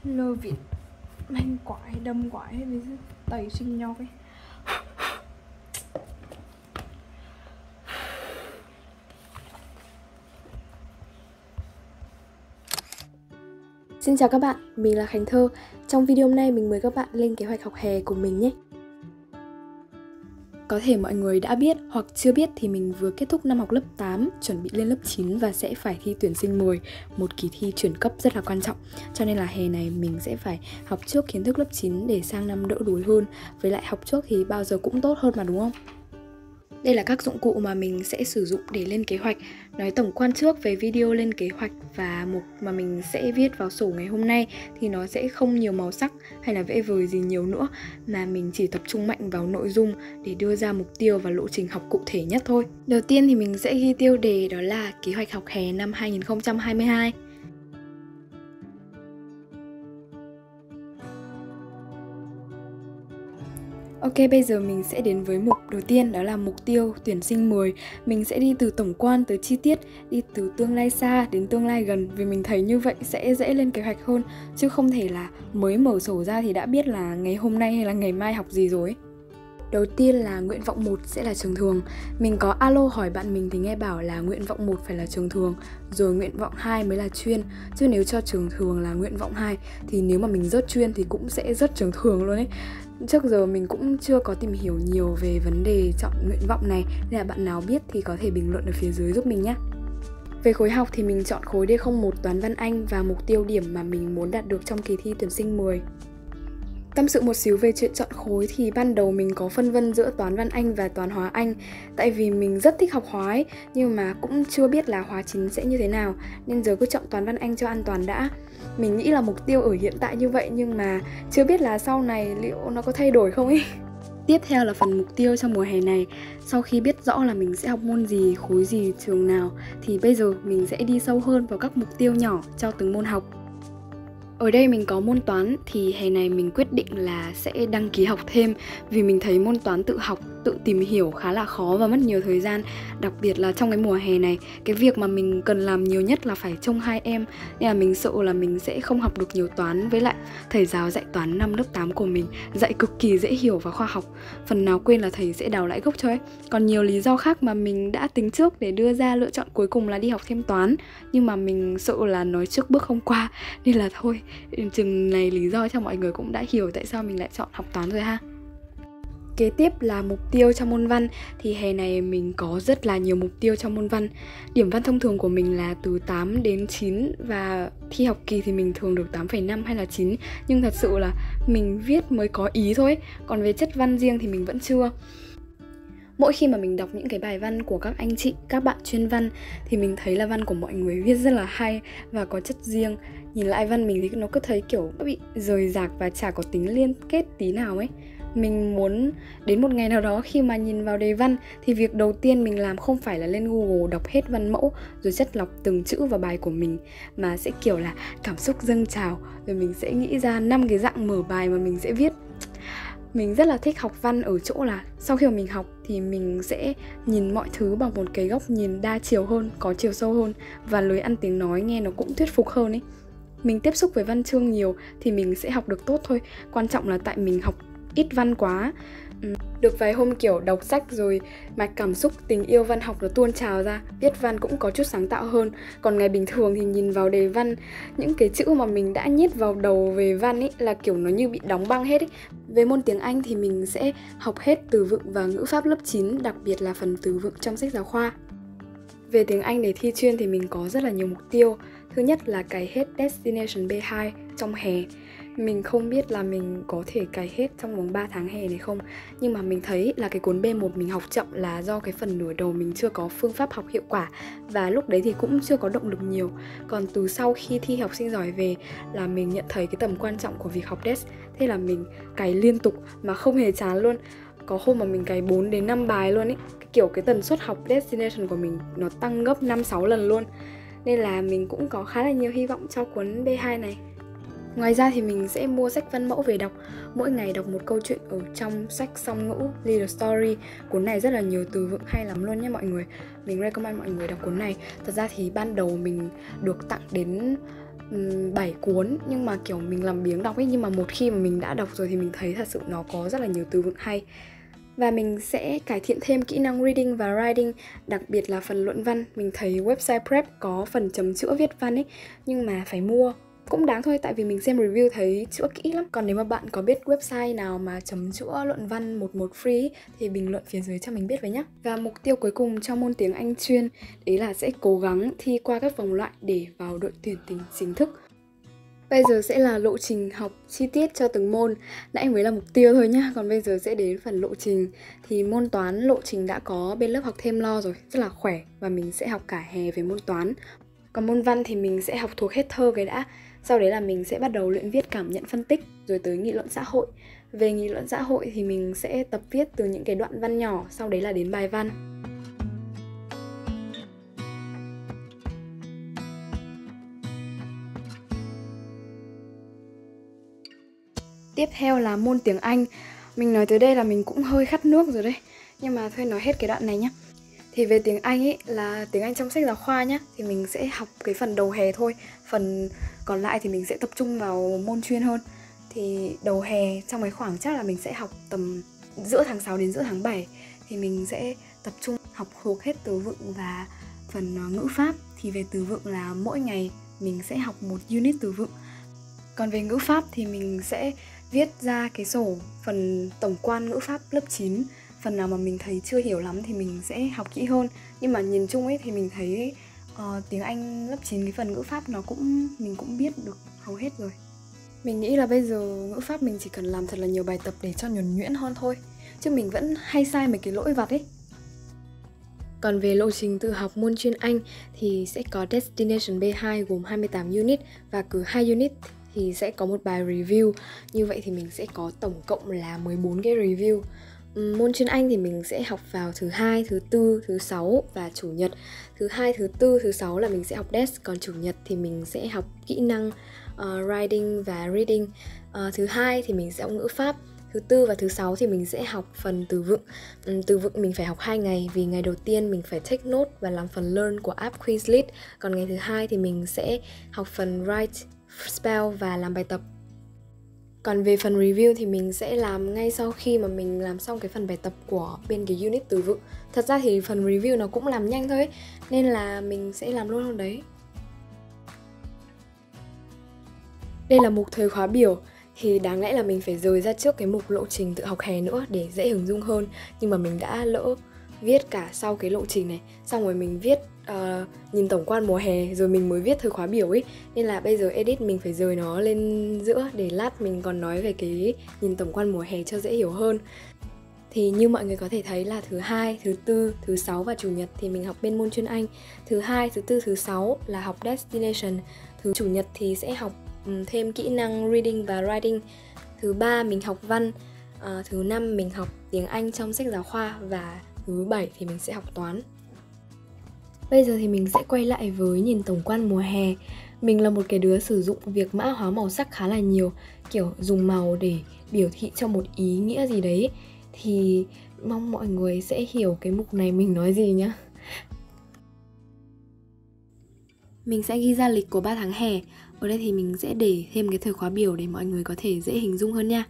Lơ vịt manh quái đâm quái với tẩy sinh nhau ấy. Xin chào các bạn, mình là Khánh Thơ. Trong video hôm nay mình mời các bạn lên kế hoạch học hè của mình nhé. Có thể mọi người đã biết hoặc chưa biết thì mình vừa kết thúc năm học lớp 8, chuẩn bị lên lớp 9 và sẽ phải thi tuyển sinh 10, một kỳ thi chuyển cấp rất là quan trọng. Cho nên là hè này mình sẽ phải học trước kiến thức lớp 9 để sang năm đỡ đuối hơn. Với lại học trước thì bao giờ cũng tốt hơn mà, đúng không? Đây là các dụng cụ mà mình sẽ sử dụng để lên kế hoạch. Nói tổng quan trước về video lên kế hoạch và mục mà mình sẽ viết vào sổ ngày hôm nay thì nó sẽ không nhiều màu sắc hay là vẽ vời gì nhiều nữa, mà mình chỉ tập trung mạnh vào nội dung để đưa ra mục tiêu và lộ trình học cụ thể nhất thôi. Đầu tiên thì mình sẽ ghi tiêu đề đó là kế hoạch học hè năm 2022. Ok, bây giờ mình sẽ đến với mục đầu tiên, đó là mục tiêu tuyển sinh 10. Mình sẽ đi từ tổng quan tới chi tiết, đi từ tương lai xa đến tương lai gần, vì mình thấy như vậy sẽ dễ lên kế hoạch hơn, chứ không thể là mới mở sổ ra thì đã biết là ngày hôm nay hay là ngày mai học gì rồi. Đầu tiên là nguyện vọng 1 sẽ là trường thường. Mình có alo hỏi bạn mình thì nghe bảo là nguyện vọng 1 phải là trường thường, rồi nguyện vọng 2 mới là chuyên. Chứ nếu cho trường thường là nguyện vọng 2 thì nếu mà mình rớt chuyên thì cũng sẽ rớt trường thường luôn ấy. Trước giờ mình cũng chưa có tìm hiểu nhiều về vấn đề chọn nguyện vọng này, nên là bạn nào biết thì có thể bình luận ở phía dưới giúp mình nhé. Về khối học thì mình chọn khối D01 toán văn Anh và mục tiêu điểm mà mình muốn đạt được trong kỳ thi tuyển sinh 10. Tâm sự một xíu về chuyện chọn khối thì ban đầu mình có phân vân giữa toán văn Anh và toán hóa Anh, tại vì mình rất thích học hóa ấy, nhưng mà cũng chưa biết là hóa chính sẽ như thế nào, nên giờ cứ chọn toán văn Anh cho an toàn đã. Mình nghĩ là mục tiêu ở hiện tại như vậy, nhưng mà chưa biết là sau này liệu nó có thay đổi không ấy. Tiếp theo là phần mục tiêu trong mùa hè này. Sau khi biết rõ là mình sẽ học môn gì, khối gì, trường nào, thì bây giờ mình sẽ đi sâu hơn vào các mục tiêu nhỏ cho từng môn học. Ở đây mình có môn toán thì hè này mình quyết định là sẽ đăng ký học thêm, vì mình thấy môn toán tự học, tự tìm hiểu khá là khó và mất nhiều thời gian. Đặc biệt là trong cái mùa hè này, cái việc mà mình cần làm nhiều nhất là phải trông 2 em, nên là mình sợ là mình sẽ không học được nhiều toán. Với lại thầy giáo dạy toán năm lớp 8 của mình dạy cực kỳ dễ hiểu và khoa học, phần nào quên là thầy sẽ đào lại gốc cho ấy. Còn nhiều lý do khác mà mình đã tính trước để đưa ra lựa chọn cuối cùng là đi học thêm toán, nhưng mà mình sợ là nói trước bước không qua, nên là thôi, chừng này lý do cho mọi người cũng đã hiểu tại sao mình lại chọn học toán rồi ha. Kế tiếp là mục tiêu trong môn văn. Thì hè này mình có rất là nhiều mục tiêu trong môn văn. Điểm văn thông thường của mình là từ 8 đến 9, và thi học kỳ thì mình thường được 8,5 hay là 9. Nhưng thật sự là mình viết mới có ý thôi. Còn về chất văn riêng thì mình vẫn chưa. Mỗi khi mà mình đọc những cái bài văn của các anh chị, các bạn chuyên văn, thì mình thấy là văn của mọi người viết rất là hay và có chất riêng. Nhìn lại văn mình thì nó cứ thấy kiểu bị rời rạc và chả có tính liên kết tí nào ấy. Mình muốn đến một ngày nào đó khi mà nhìn vào đề văn thì việc đầu tiên mình làm không phải là lên Google đọc hết văn mẫu rồi chất lọc từng chữ vào bài của mình, mà sẽ kiểu là cảm xúc dâng trào, rồi mình sẽ nghĩ ra 5 cái dạng mở bài mà mình sẽ viết. Mình rất là thích học văn ở chỗ là sau khi mà mình học thì mình sẽ nhìn mọi thứ bằng một cái góc nhìn đa chiều hơn, có chiều sâu hơn, và lối ăn tiếng nói nghe nó cũng thuyết phục hơn ấy. Mình tiếp xúc với văn chương nhiều thì mình sẽ học được tốt thôi. Quan trọng là tại mình học ít văn quá. Được vài hôm kiểu đọc sách rồi mạch cảm xúc tình yêu văn học nó tuôn trào ra, viết văn cũng có chút sáng tạo hơn. Còn ngày bình thường thì nhìn vào đề văn, những cái chữ mà mình đã nhét vào đầu về văn ấy là kiểu nó như bị đóng băng hết ấy. Về môn tiếng Anh thì mình sẽ học hết từ vựng và ngữ pháp lớp 9, đặc biệt là phần từ vựng trong sách giáo khoa. Về tiếng Anh để thi chuyên thì mình có rất là nhiều mục tiêu. Thứ nhất là cày hết Destination B2 trong hè. Mình không biết là mình có thể cày hết trong vòng 3 tháng hè này không, nhưng mà mình thấy là cái cuốn B1 mình học chậm là do cái phần nửa đầu mình chưa có phương pháp học hiệu quả, và lúc đấy thì cũng chưa có động lực nhiều. Còn từ sau khi thi học sinh giỏi về là mình nhận thấy cái tầm quan trọng của việc học Des. Thế là mình cày liên tục mà không hề chán luôn. Có hôm mà mình cày 4 đến 5 bài luôn ý. Kiểu cái tần suất học Destination của mình nó tăng gấp 5-6 lần luôn. Nên là mình cũng có khá là nhiều hy vọng cho cuốn B2 này. Ngoài ra thì mình sẽ mua sách văn mẫu về đọc. Mỗi ngày đọc một câu chuyện ở trong sách song ngữ Little Story. Cuốn này rất là nhiều từ vựng hay lắm luôn nhé mọi người. Mình recommend mọi người đọc cuốn này. Thật ra thì ban đầu mình được tặng đến 7 cuốn, nhưng mà kiểu mình làm biếng đọc ấy. Nhưng mà một khi mà mình đã đọc rồi thì mình thấy thật sự nó có rất là nhiều từ vựng hay. Và mình sẽ cải thiện thêm kỹ năng reading và writing, đặc biệt là phần luận văn. Mình thấy website Prep có phần chấm chữa viết văn ấy, nhưng mà phải mua. Cũng đáng thôi, tại vì mình xem review thấy chữa kỹ lắm. Còn nếu mà bạn có biết website nào mà chấm chữa luận văn 1 free thì bình luận phía dưới cho mình biết với nhé. Và mục tiêu cuối cùng cho môn tiếng Anh chuyên đấy là sẽ cố gắng thi qua các vòng loại để vào đội tuyển chính thức. Bây giờ sẽ là lộ trình học chi tiết cho từng môn. Nãy mới là mục tiêu thôi nhá, còn bây giờ sẽ đến phần lộ trình. Thì môn toán lộ trình đã có bên lớp học thêm lo rồi, rất là khỏe. Và mình sẽ học cả hè về môn toán. Còn môn văn thì mình sẽ học thuộc hết thơ cái đã. Sau đấy là mình sẽ bắt đầu luyện viết cảm nhận phân tích, rồi tới nghị luận xã hội. Về nghị luận xã hội thì mình sẽ tập viết từ những cái đoạn văn nhỏ, sau đấy là đến bài văn. Tiếp theo là môn tiếng Anh. Mình nói tới đây là mình cũng hơi khát nước rồi đấy. Nhưng mà thôi nói hết cái đoạn này nhé. Thì về tiếng Anh ấy là tiếng Anh trong sách giáo khoa nhá. Thì mình sẽ học cái phần đầu hè thôi. Phần còn lại thì mình sẽ tập trung vào môn chuyên hơn. Thì đầu hè trong cái khoảng chắc là mình sẽ học tầm giữa tháng 6 đến giữa tháng 7. Thì mình sẽ tập trung học thuộc hết từ vựng và phần ngữ pháp. Thì về từ vựng là mỗi ngày mình sẽ học một unit từ vựng. Còn về ngữ pháp thì mình sẽ viết ra cái sổ phần tổng quan ngữ pháp lớp 9. Phần nào mà mình thấy chưa hiểu lắm thì mình sẽ học kỹ hơn. Nhưng mà nhìn chung ấy thì mình thấy tiếng Anh lớp 9 cái phần ngữ pháp mình cũng biết được hầu hết rồi. Mình nghĩ là bây giờ ngữ pháp mình chỉ cần làm thật là nhiều bài tập để cho nhuần nhuyễn hơn thôi. Chứ mình vẫn hay sai mấy cái lỗi vặt ấy. Còn về lộ trình tự học môn chuyên Anh thì sẽ có Destination B2 gồm 28 unit và cứ 2 unit thì sẽ có một bài review. Như vậy thì mình sẽ có tổng cộng là 14 cái review. Môn chuyên Anh thì mình sẽ học vào thứ 2, thứ 4, thứ 6 và chủ nhật. Thứ 2, thứ 4, thứ 6 là mình sẽ học desk, còn chủ nhật thì mình sẽ học kỹ năng writing và reading. Thứ 2 thì mình sẽ học ngữ pháp. Thứ 4 và thứ 6 thì mình sẽ học phần từ vựng. Từ vựng mình phải học 2 ngày vì ngày đầu tiên mình phải take note và làm phần learn của app Quizlet. Còn ngày thứ 2 thì mình sẽ học phần write, spell và làm bài tập. Còn về phần review thì mình sẽ làm ngay sau khi mà mình làm xong cái phần bài tập của bên cái unit từ vựng. Thật ra thì phần review nó cũng làm nhanh thôi ấy, nên là mình sẽ làm luôn hôm đấy. Đây là mục thời khóa biểu. Thì đáng lẽ là mình phải rời ra trước cái mục lộ trình tự học hè nữa để dễ hình dung hơn. Nhưng mà mình đã lỡ viết cả sau cái lộ trình này. Xong rồi mình viết nhìn tổng quan mùa hè rồi mình mới viết thời khóa biểu ấy. Nên là bây giờ edit mình phải rời nó lên giữa để lát mình còn nói về cái nhìn tổng quan mùa hè cho dễ hiểu hơn. Thì như mọi người có thể thấy là thứ 2, thứ 4, thứ 6 và chủ nhật thì mình học bên môn chuyên Anh. Thứ 2, thứ 4, thứ 6 là học Destination. Thứ chủ nhật thì sẽ học thêm kỹ năng reading và writing. Thứ 3 mình học văn. Thứ 5 mình học tiếng Anh trong sách giáo khoa. Và thứ 7 thì mình sẽ học toán. Bây giờ thì mình sẽ quay lại với nhìn tổng quan mùa hè. Mình là một cái đứa sử dụng việc mã hóa màu sắc khá là nhiều, kiểu dùng màu để biểu thị cho một ý nghĩa gì đấy. Thì mong mọi người sẽ hiểu cái mục này mình nói gì nhá. Mình sẽ ghi ra lịch của 3 tháng hè. Ở đây thì mình sẽ để thêm cái thời khóa biểu để mọi người có thể dễ hình dung hơn nha.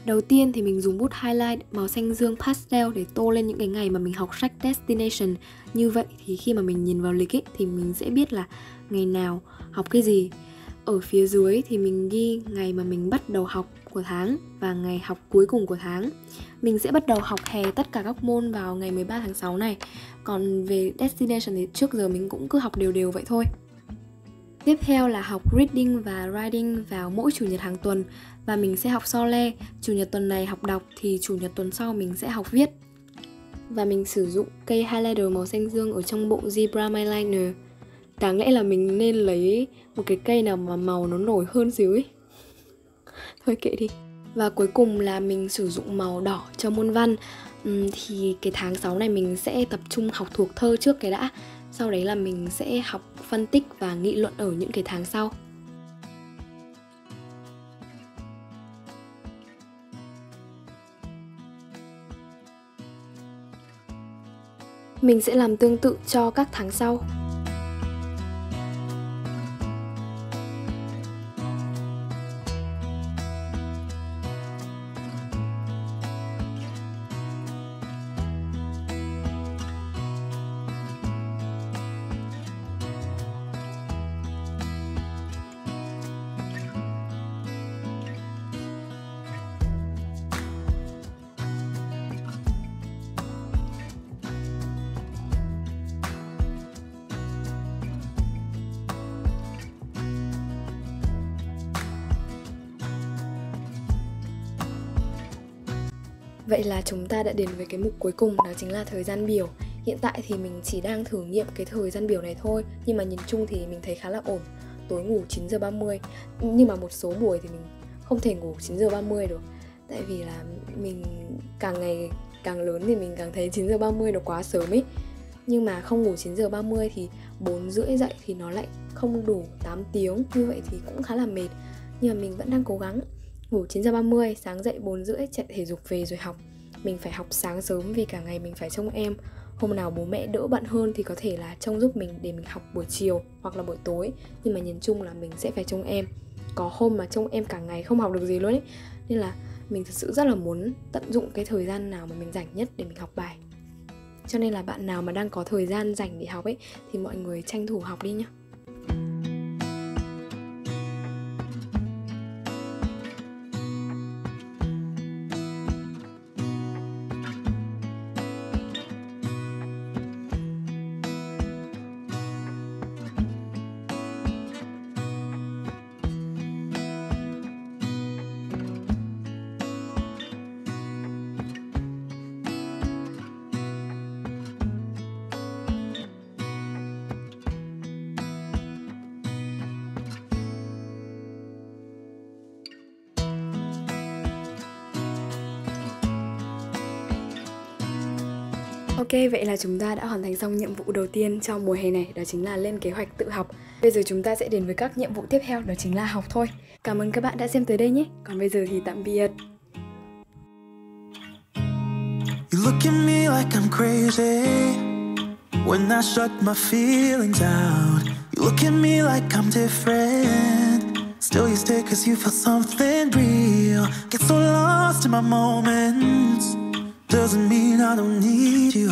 Đầu tiên thì mình dùng bút highlight màu xanh dương pastel để tô lên những cái ngày mà mình học sách Destination. Như vậy thì khi mà mình nhìn vào lịch ấy, thì mình sẽ biết là ngày nào học cái gì. Ở phía dưới thì mình ghi ngày mà mình bắt đầu học của tháng và ngày học cuối cùng của tháng. Mình sẽ bắt đầu học hè tất cả các môn vào ngày 13 tháng 6 này. Còn về Destination thì trước giờ mình cũng cứ học đều đều vậy thôi. Tiếp theo là học reading và writing vào mỗi chủ nhật hàng tuần. Và mình sẽ học sole. Chủ nhật tuần này học đọc thì chủ nhật tuần sau mình sẽ học viết. Và mình sử dụng cây highlighter màu xanh dương ở trong bộ Zebra My Liner. Đáng lẽ là mình nên lấy một cái cây nào mà màu nó nổi hơn xíu ấy. Thôi kệ đi. Và cuối cùng là mình sử dụng màu đỏ cho môn văn. Thì cái tháng 6 này mình sẽ tập trung học thuộc thơ trước cái đã. Sau đấy là mình sẽ học phân tích và nghị luận ở những cái tháng sau. Mình sẽ làm tương tự cho các tháng sau. Vậy là chúng ta đã đến với cái mục cuối cùng, đó chính là thời gian biểu. Hiện tại thì mình chỉ đang thử nghiệm cái thời gian biểu này thôi, nhưng mà nhìn chung thì mình thấy khá là ổn. Tối ngủ 9 giờ 30, nhưng mà một số buổi thì mình không thể ngủ 9 giờ 30 được. Tại vì là mình càng ngày càng lớn thì mình càng thấy 9 giờ 30 nó quá sớm ấy. Nhưng mà không ngủ 9 giờ 30 thì 4 rưỡi dậy thì nó lại không đủ 8 tiếng. Như vậy thì cũng khá là mệt. Nhưng mà mình vẫn đang cố gắng. Ngủ 9 giờ 30, sáng dậy 4 rưỡi chạy thể dục về rồi học. Mình phải học sáng sớm vì cả ngày mình phải trông em. Hôm nào bố mẹ đỡ bận hơn thì có thể là trông giúp mình để mình học buổi chiều hoặc là buổi tối. Nhưng mà nhìn chung là mình sẽ phải trông em. Có hôm mà trông em cả ngày không học được gì luôn ấy. Nên là mình thực sự rất là muốn tận dụng cái thời gian nào mà mình rảnh nhất để mình học bài. Cho nên là bạn nào mà đang có thời gian rảnh để học ấy thì mọi người tranh thủ học đi nhá. Ok, vậy là chúng ta đã hoàn thành xong nhiệm vụ đầu tiên trong mùa hè này, đó chính là lên kế hoạch tự học. Bây giờ chúng ta sẽ đến với các nhiệm vụ tiếp theo, đó chính là học thôi. Cảm ơn các bạn đã xem tới đây nhé. Còn bây giờ thì tạm biệt. You look at me like I'm crazy when I shut my feelings out. You look at me like I'm different, still you stay cause you feel something real. Get so lost in my moments, doesn't mean I don't need you.